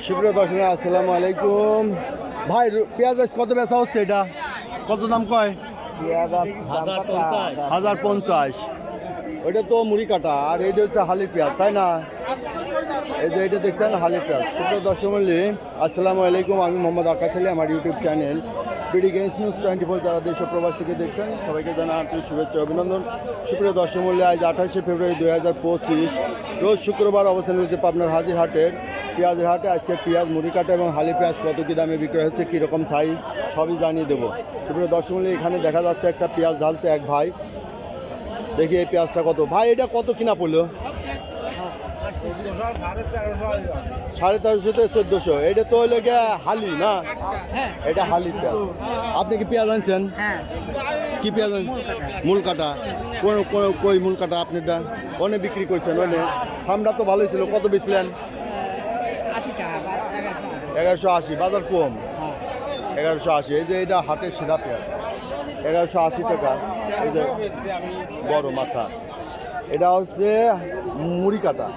সুপ্রিয় দর্শক আসসালামু আলাইকুম। ভাই পেঁয়াজ আজ কত বেচা হচ্ছে? এটা কত দাম কয়? 1050। ওইটা তো মুড়ি কাটা, আর এইটা হচ্ছে হালির পেঁয়াজ, তাই না? এই যে এটা দেখছেন হালির পেঁয়াজ। সুপ্রিয় দর্শক মণ্ডলী আসসালামু আলাইকুম। আমি মোহাম্মদ আকাশ আলী, আমার YouTube channel BD games news 24 যারা দেশ ও প্রবাস থেকে দেখছেন সবাইকে জানা আন্তরিক শুভেচ্ছা অভিনন্দন। সুপ্রিয় দর্শক মণ্ডলী আজ 28শে ফেব্রুয়ারি 2025 রোজ শুক্রবার অবস্থান রয়েছে পাবনার হাজির হাটের পেঁয়াজের হাটে। আজকে পেঁয়াজ মুড়ি কাটা এবং হালি পেঁয়াজ কত কী দামে বিক্রয় হচ্ছে, কীরকম সাইজ সবই জানিয়ে দেবো। সুপ্রিয় দর্শক মণ্ডলী এখানে দেখা যাচ্ছে একটা পেঁয়াজ ঢালছে এক ভাই। দেখি এই পেঁয়াজটা কত ভাই, এটা কত কিনা পড়লো? 1350 থেকে 1400। এটা তো হলো গিয়ে হালি না? এটা হালি পেঁয়াজ। আপনি কি পেঁয়াজ আনছেন? কি পেঁয়াজ? মূল কাটা। কই মূল কাটা আপনারটা? অনেক বিক্রি করছেন? অনেক সামটা তো ভালোই ছিল। কত বেচলেন? 1180। বাজার কম 1180। এই যে এটা হাটের সেরা পেঁয়াজ 1180 টাকা। এই যে বড় মাথা, এটা হচ্ছে মুড়ি কাটা,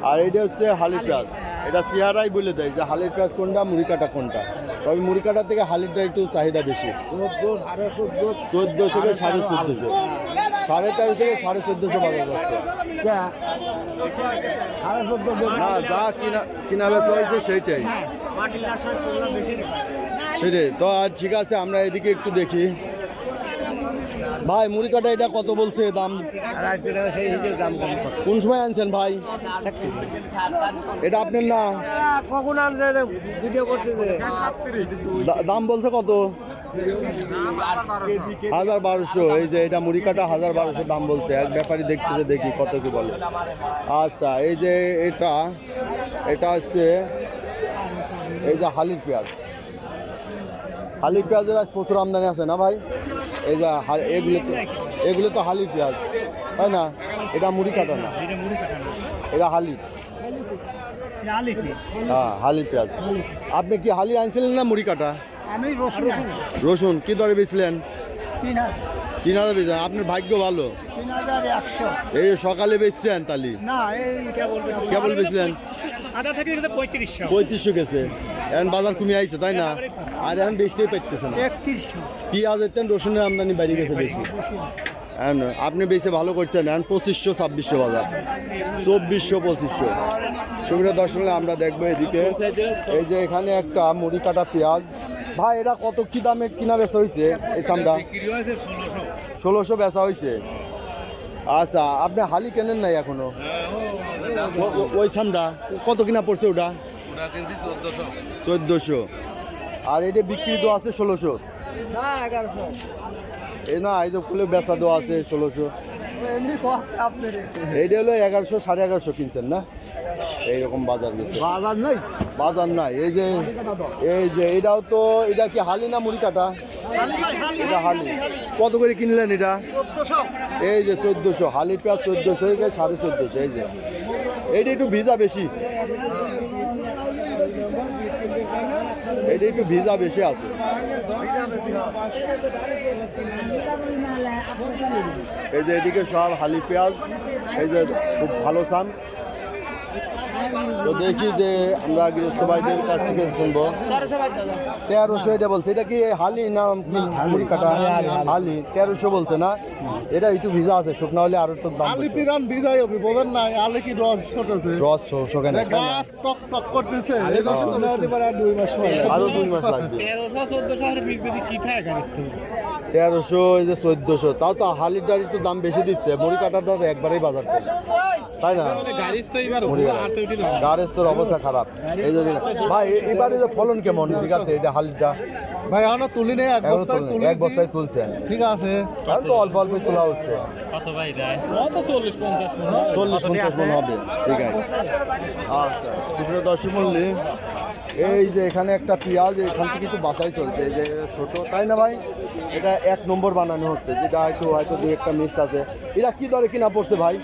আর এটা হচ্ছে হালি পেঁয়াজ। এটা চেহারাই বলে দেয় যে হালির পেঁয়াজ কোনটা, মুড়ি কাটা কোনটা। তবে মুড়ি কাটার থেকে হালিরটা একটু চাহিদা বেশি। 1400 থেকে 1450, 1350 থেকে 1450 বাজার যাচ্ছে। না যা কিনা বেচা হয়েছে সেইটাই সেটাই তো। আর ঠিক আছে, আমরা এদিকে একটু দেখি। ভাই মুড়ি কাটা এটা কত বলছে দাম? কোন সময় আনছেন ভাই? এটা আপনার না? কখন আনছে ভিডিও করতেছে? দাম বলছে কত? 1200। এই যে এটা মুড়ি কাটা 1200 দাম বলছে। এক ব্যাপারী দেখতেছে, দেখি কত কি বলে। আচ্ছা এই যে এটা হচ্ছে এই যে হালির পেঁয়াজ। হালির পেঁয়াজের আজ প্রচুর আমদানি আছে না ভাই? এই যে এগুলো তো হালির পেঁয়াজ, তাই না? এটা মুড়ি কাটা না, এটা হালির। হ্যাঁ হালির পেঁয়াজ। আপনি কি হালির আনছিলেন না মুড়ি কাটা? রসুন কি দরে বেচলেন? 3000 বেচলেন। আপনার ভাগ্য ভালো, এই যে সকালে বেচছেন তালি। কেবল বেচলেন 3500 গেছে। এখন বাজার কমে আইছে, তাই না? আর এখন বেচতেই পারতেছে না। পেঁয়াজের তেন রসুনের আমদানি বেড়ে গেছে বেশি। এখন আপনি বেশি ভালো করছেন। এখন 2500-2600 বাজার, 2400-2500। সুবিধা দর্শক আমরা দেখবো এদিকে। এই যে এখানে একটা মুড়ি কাটা পেঁয়াজ। ভাই এটা কত কি দামে কিনা বেচা হয়েছে? এই সামটা 1600 বেচা হয়েছে। আচ্ছা আপনি হালি কেনেন নাই এখনো? ওই সামটা কত কিনা পড়ছে? ওটা 1400। আর এটা বিক্রি তো আছে 1600। এই না এই তো খুলে বেচা দেওয়া আছে 1600। এইটা হলো 1100 1150 কিনছেন না? এইরকম বাজার গেছে। বাজার নাই। এই যে এটাও তো, এটা কি হালি না মুড়ি কাটা? এটা হালি। কত করে কিনলেন এটা? এই যে 1400। হালির পেঁয়াজ 1400 থেকে 1450। এই যে এইটা একটু ভিজা বেশি, এইটা একটু ভিজা বেশি আছে। এই যে এদিকে সব হালি পেঁয়াজ। এই যে খুব ভালো চান তো দেখি যে আমরা গৃহস্থ ভাইদের কাছ থেকে শুনবো। 1300 এটা বলছে। এটা কি হালি না মুড়ি কাটা? হালি 1300 বলছে না? এটা একটু ভিজা আছে, শুকনা হলে আরো একটু দাম। আলি পিরান ভিজাই হবে বলেন না? আলি কি রস ছোটছে? রস শোকে না, গাছ টক টক করতেছে। এই রস তো হতে পারে আর 2 মাস সময় লাগবে। আরো 2 মাস লাগবে। 1300-1400 এর বিক্রি কি থাকে গাছ তো? 1300 এই যে 1400। তাও তো হালির ডালির তো দাম বেশি দিচ্ছে। মুড়ি কাটাটা একবারেই বাজার কম, তাই না? গাড়ির তোর অবস্থা খারাপ। এই যে ভাই এবারে যে ফলন কেমন বিঘাতে এটা হালিটা? ভাই এখনো তুলি নেই, এক বস্তায় তুলছেন। ঠিক আছে, এখন তো অল্প অল্প তোলা হচ্ছে। 40-50 মন হবে। ঠিক আছে। আচ্ছা সুপ্রিয় দর্শক মণ্ডলী এই যে এখানে একটা পেঁয়াজ এখান থেকে একটু বাছাই চলছে। এই যে ছোট, তাই না ভাই? এটা 1 নম্বর বানানো হচ্ছে, যেটা একটু হয়তো 2-1টা মিক্সড আছে। এটা কি দরে কিনা পড়ছে ভাই?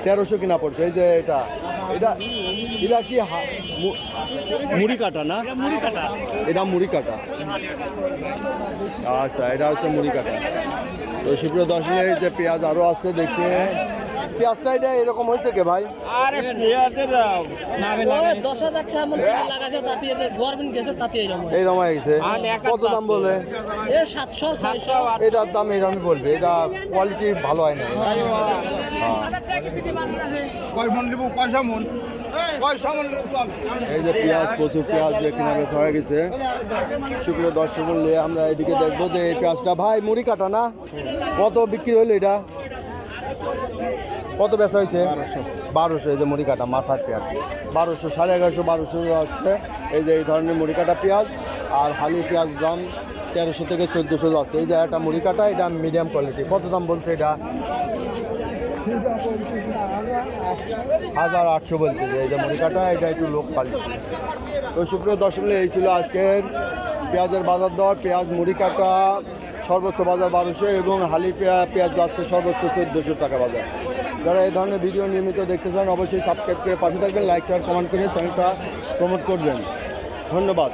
1300 কিনা পড়ছে। এই যে এটা কি মুড়ি কাটা না? এটা মুড়ি কাটা। আচ্ছা এটা হচ্ছে মুড়ি কাটা। তো সুপ্রিয় দর্শক যে পেঁয়াজ আরও আছে দেখছে। পেঁয়াজটা এটা এরকম হয়েছে কে ভাই? আরে পেঁয়াজের 10,000 টাকা মন লাগাছে তাতে গভর্নমেন্ট গেছে তাতে এরকম এইরকম হয়ে গেছে। কত দাম বলে? এ 700 600 এটার দাম এরকমই বলবে, এটা কোয়ালিটি ভালো হয় না। হ্যাঁ। এই যে পেঁয়াজ, প্রচুর পেঁয়াজ কেনা বেচা হয়ে গেছে। সুপ্রিয় দর্শক বললে আমরা এদিকে দেখবো যে এই পেঁয়াজটা ভাই মুড়ি কাটা না, কত বিক্রি হলো এটা? কত বেচা হয়েছে? 1200। এই যে মুড়ি কাটা মাথার পেঁয়াজ 1200, 1150, 1200 যাচ্ছে। এই যে এই ধরনের মুড়ি কাটা পেঁয়াজ। আর হালি পেঁয়াজ দাম 1300 থেকে 1400 যাচ্ছে। এই যে একটা মুড়ি কাটা, এটা মিডিয়াম কোয়ালিটি। কত দাম বলছে এটা? 1800 বলছে। এই যে মুড়ি কাটা, এটা একটু লোক কোয়ালিটি। তো সুপ্রিয় দর্শক এই ছিল আজকের পেঁয়াজের বাজার দর। পেঁয়াজ মুড়ি কাটা সর্বোচ্চ বাজার 1200 এবং হালি পেঁয়াজ যাচ্ছে সর্বোচ্চ 1400 টাকা বাজার। যারা এই ধরনের ভিডিও নিয়মিত দেখতে চান অবশ্যই সাবস্ক্রাইব করে পাশে থাকবেন, লাইক শেয়ার কমেন্ট করে চ্যানেলটা প্রমোট করবেন। ধন্যবাদ।